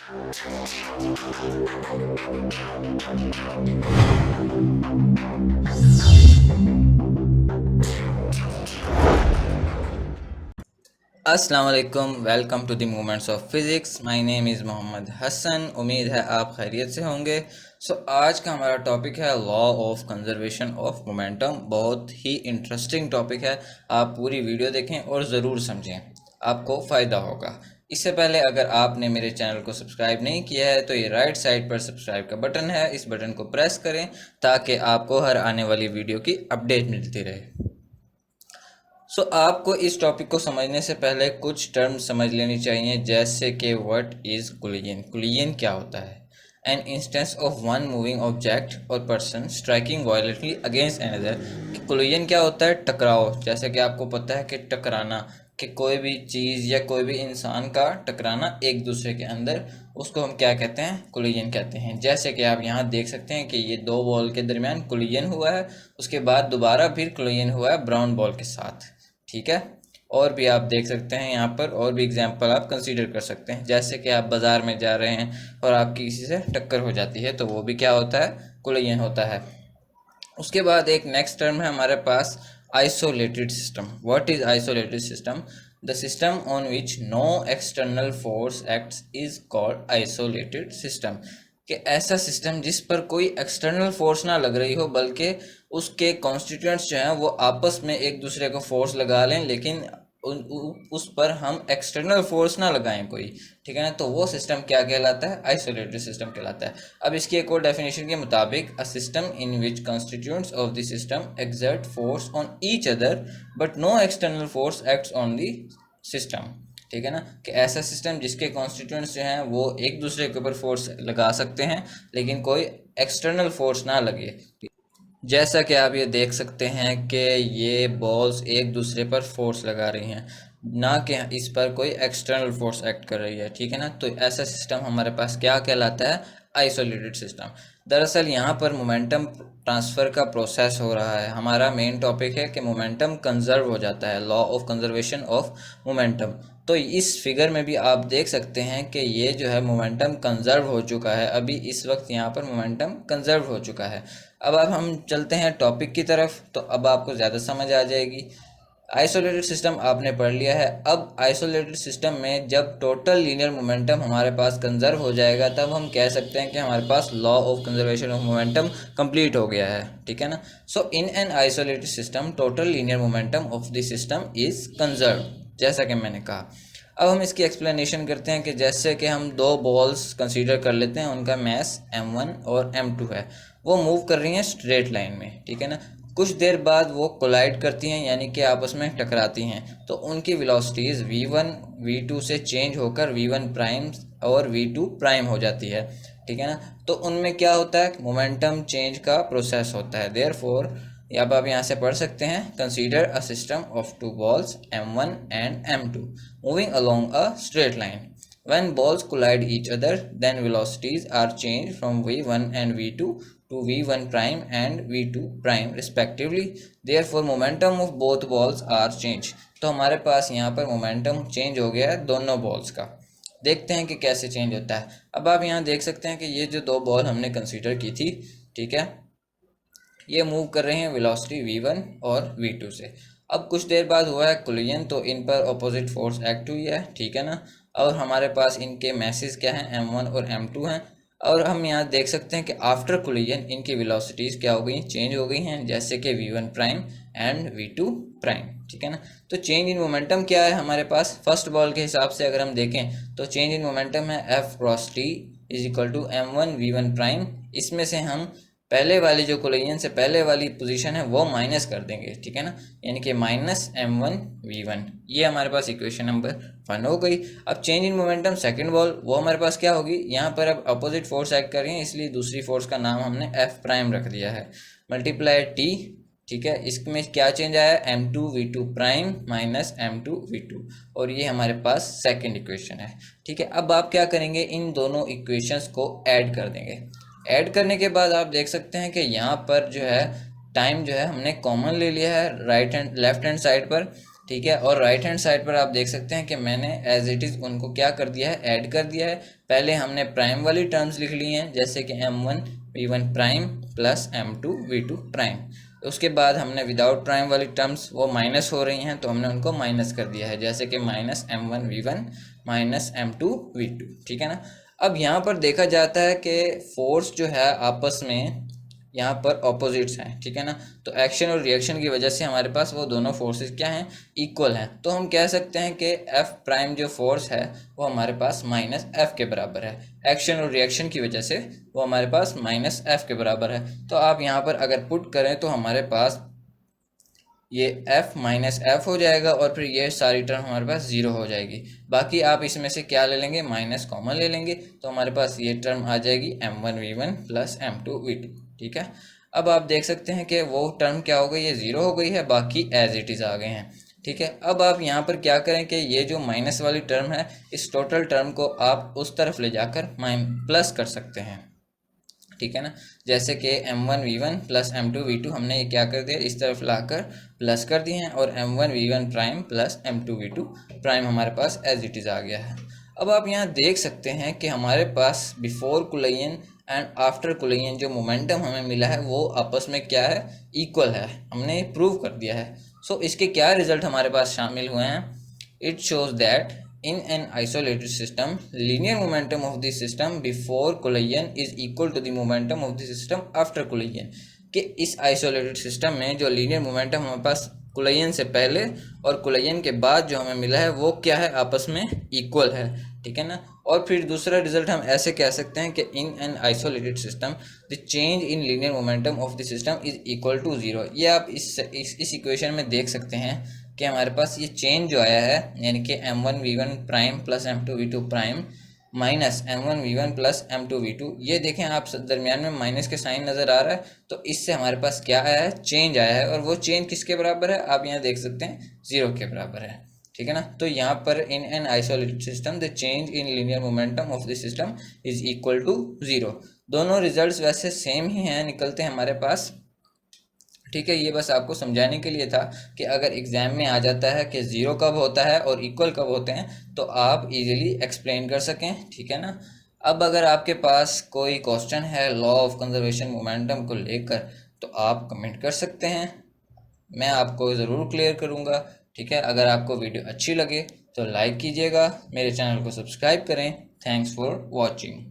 अस्सलाम वालेकुम, welcome to the movements of physics. My name is Mohammad Hasan. उम्मीद है आप खैरियत से होंगे। आज का हमारा टॉपिक है law of conservation of momentum. बहुत ही इंटरेस्टिंग टॉपिक है। आप पूरी वीडियो देखें और ज़रूर समझें, आपको फ़ायदा होगा। इससे पहले अगर आपने मेरे चैनल को सब्सक्राइब नहीं किया है तो ये राइट साइड पर सब्सक्राइब का बटन है, इस बटन को प्रेस करें ताकि आपको हर आने वाली वीडियो की अपडेट मिलती रहे। आपको इस टॉपिक को समझने से पहले कुछ टर्म समझ लेनी चाहिए, जैसे कि व्हाट इज़ कोलिजन। कोलिजन क्या होता है? An instance of one moving object or person striking violently against another. Collision क्या होता है? टकराव। जैसे कि आपको पता है कि टकराना, कि कोई भी चीज़ या कोई भी इंसान का टकराना एक दूसरे के अंदर, उसको हम क्या कहते हैं? कोलिजन कहते हैं। जैसे कि आप यहाँ देख सकते हैं कि ये दो बॉल के दरमियान कोलिजन हुआ है, उसके बाद दोबारा फिर कोलिजन हुआ है ब्राउन बॉल के साथ। ठीक है। और भी आप देख सकते हैं यहाँ पर, और भी एग्जांपल आप कंसीडर कर सकते हैं। जैसे कि आप बाज़ार में जा रहे हैं और आपकी किसी से टक्कर हो जाती है, तो वो भी क्या होता है? कोलिजन होता है। उसके बाद एक नेक्स्ट टर्म है हमारे पास, isolated system. What is isolated system? The system on which no external force acts is called isolated system. कि ऐसा सिस्टम जिस पर कोई एक्सटर्नल फोर्स ना लग रही हो, बल्कि उसके कॉन्स्टिट्यूएंट्स जो हैं वो आपस में एक दूसरे को फोर्स लगा लें, लेकिन उस पर हम एक्सटर्नल फोर्स ना लगाएं कोई। ठीक है ना? तो वो सिस्टम क्या कहलाता है? आइसोलेटेड सिस्टम कहलाता है। अब इसकी एक और डेफिनेशन के मुताबिक, a system in which constituents of the system exert force on each other but no external force acts on the system. ठीक है ना? कि ऐसा सिस्टम जिसके कॉन्स्टिट्यूएंट्स जो हैं वो एक दूसरे के ऊपर फोर्स लगा सकते हैं, लेकिन कोई एक्सटर्नल फोर्स ना लगे। जैसा कि आप ये देख सकते हैं कि ये बॉल्स एक दूसरे पर फोर्स लगा रही हैं, ना कि इस पर कोई एक्सटर्नल फोर्स एक्ट कर रही है। ठीक है ना? तो ऐसा सिस्टम हमारे पास क्या कहलाता है? Isolated system. दरअसल यहाँ पर मोमेंटम ट्रांसफ़र का प्रोसेस हो रहा है। हमारा मेन टॉपिक है कि मोमेंटम कंजर्व हो जाता है, law of conservation of momentum. तो इस फिगर में भी आप देख सकते हैं कि ये जो है मोमेंटम कंजर्व हो चुका है। अभी इस वक्त यहाँ पर मोमेंटम कंजर्व हो चुका है। अब हम चलते हैं टॉपिक की तरफ, तो अब आपको ज़्यादा समझ आ जाएगी। आइसोलेटेड सिस्टम आपने पढ़ लिया है। अब आइसोलेटेड सिस्टम में जब टोटल लीनियर मोमेंटम हमारे पास कंजर्व हो जाएगा, तब हम कह सकते हैं कि हमारे पास law of conservation of momentum complete हो गया है। ठीक है ना? In an isolated system total linear momentum of the system is conserve, जैसा कि मैंने कहा। अब हम इसकी एक्सप्लेनेशन करते हैं कि जैसे कि हम दो बॉल्स कंसीडर कर लेते हैं, उनका मैस m1 और m2 है। वो मूव कर रही हैं स्ट्रेट लाइन में। ठीक है ना? कुछ देर बाद वो कोलाइड करती हैं, यानी कि आपस में टकराती हैं। तो उनकी वेलोसिटीज़ v1 v2 से चेंज होकर v1 प्राइम और v2 प्राइम हो जाती है। ठीक है ना? तो उनमें क्या होता है? मोमेंटम चेंज का प्रोसेस होता है। देयरफॉर अब आप यहाँ से पढ़ सकते हैं, consider a system of two balls m1 and m2 moving along a straight line. When balls collide each other, then velocities are changed from v1 and v2 to v1 prime and v2 prime respectively. Therefore, momentum of both balls are changed. तो हमारे पास यहाँ पर momentum change हो गया है दोनों balls का। देखते हैं कि कैसे चेंज होता है। अब आप यहाँ देख सकते हैं कि ये जो दो बॉल हमने कंसीडर की थी, ठीक है, ये मूव कर रहे हैं वेलोसिटी v1 और v2 से। अब कुछ देर बाद हुआ है कोलिजन, तो इन पर अपोजिट फोर्स एक्ट हुई है। ठीक है ना? और हमारे पास इनके मैसेज क्या हैं? m1 और m2 हैं। और हम यहाँ देख सकते हैं कि आफ्टर कोलिजन इनकी वेलोसिटीज़ क्या हो गई? चेंज हो गई हैं, जैसे कि v1 prime and v2 prime. ठीक है ना? तो चेंज इन मोमेंटम क्या है हमारे पास? फर्स्ट बॉल के हिसाब से अगर हम देखें तो चेंज इन मोमेंटम है f cross t is equal to m1 v1 prime. इसमें से हम पहले वाली जो कोलिजन से पहले वाली पोजीशन है वो माइनस कर देंगे। ठीक है ना? यानी कि माइनस m1 v1। ये हमारे पास इक्वेशन नंबर 1 हो गई। अब change in momentum second ball, वो हमारे पास क्या होगी? यहाँ पर अब अपोजिट फोर्स एक्ट कर रही है, इसलिए दूसरी फोर्स का नाम हमने f प्राइम रख दिया है, मल्टीप्लाई t। ठीक है? इसमें क्या चेंज आया? m2 v2 prime minus m2 v2, और ये हमारे पास सेकंड इक्वेशन है। ठीक है? अब आप क्या करेंगे? इन दोनों इक्वेशंस को ऐड कर देंगे। ऐड करने के बाद आप देख सकते हैं कि यहाँ पर जो है टाइम जो है हमने कॉमन ले लिया है right hand left hand side पर। ठीक है। और राइट हैंड साइड पर आप देख सकते हैं कि मैंने एज इट इज़ उनको क्या कर दिया है, ऐड कर दिया है। पहले हमने प्राइम वाली टर्म्स लिख ली हैं, जैसे कि m1 v1 prime plus m2 v2 prime. उसके बाद हमने विदाउट प्राइम वाली टर्म्स वो माइनस हो रही हैं, तो हमने उनको माइनस कर दिया है, जैसे कि minus m1 v1 minus m2 v2। ठीक है ना। अब यहाँ पर देखा जाता है कि फोर्स जो है आपस में यहाँ पर ऑपोजिट्स हैं। ठीक है ना। तो एक्शन और रिएक्शन की वजह से हमारे पास वो दोनों फोर्सेस क्या हैं, इक्वल हैं। तो हम कह सकते हैं कि एफ प्राइम जो फोर्स है वो हमारे पास माइनस एफ के बराबर है। एक्शन और रिएक्शन की वजह से वो हमारे पास माइनस एफ के बराबर है। तो आप यहाँ पर अगर पुट करें तो हमारे पास ये f माइनस एफ हो जाएगा और फिर ये सारी टर्म हमारे पास ज़ीरो हो जाएगी। बाकी आप इसमें से क्या ले लेंगे, माइनस कॉमन ले लेंगे, तो हमारे पास ये टर्म आ जाएगी m1v1 प्लस m2v2। ठीक है। अब आप देख सकते हैं कि वो टर्म क्या हो गई, ये ज़ीरो हो गई है, बाकी एज इट इज़ आ गए हैं। ठीक है। अब आप यहाँ पर क्या करें कि ये जो माइनस वाली टर्म है, इस टोटल टर्म को आप उस तरफ ले जाकर प्लस कर सकते हैं। ठीक है ना। जैसे कि m1v1 प्लस m2v2 हमने ये क्या कर दिया, इस तरफ लाकर प्लस कर दिए हैं, और m1v1 prime plus m2v2 prime हमारे पास एज इट इज़ आ गया है। अब आप यहाँ देख सकते हैं कि हमारे पास बिफोर कुलयन एंड आफ्टर कुलयन जो मोमेंटम हमें मिला है वो आपस में क्या है, इक्वल है। हमने प्रूव कर दिया है। सो इसके क्या रिजल्ट हमारे पास शामिल हुए हैं, it shows that in an isolated system, linear momentum of the system before collision is equal to the momentum of the system after collision। कि इस आइसोलेटेड सिस्टम में जो लीनियर मोमेंटम हमारे पास कोलिजन से पहले और कोलिजन के बाद जो हमें मिला है वो क्या है, आपस में इक्वल है। ठीक है ना। और फिर दूसरा रिजल्ट हम ऐसे कह सकते हैं कि in an isolated system the change in linear momentum of the system is equal to zero. ये आप इस इक्वेशन में देख सकते हैं कि हमारे पास ये चेंज जो आया है, यानी कि m1v1 prime plus m2v2 prime minus m1v1 plus m2v2, ये देखें आप दरमियान में माइनस के साइन नज़र आ रहा है। तो इससे हमारे पास क्या आया है, चेंज आया है, और वो चेंज किसके बराबर है, आप यहाँ देख सकते हैं, ज़ीरो के बराबर है। ठीक है ना। तो यहाँ पर in an isolated system the change in linear momentum of the system is equal to zero. दोनों रिजल्ट्स वैसे सेम ही हैं, निकलते हैं हमारे पास। ठीक है। ये बस आपको समझाने के लिए था कि अगर एग्ज़ाम में आ जाता है कि ज़ीरो कब होता है और इक्वल कब होते हैं, तो आप इजीली एक्सप्लेन कर सकें। ठीक है ना। अब अगर आपके पास कोई क्वेश्चन है लॉ ऑफ कंजर्वेशन मोमेंटम को लेकर, तो आप कमेंट कर सकते हैं, मैं आपको ज़रूर क्लियर करूँगा। ठीक है। अगर आपको वीडियो अच्छी लगे तो लाइक कीजिएगा, मेरे चैनल को सब्सक्राइब करें। Thanks for watching.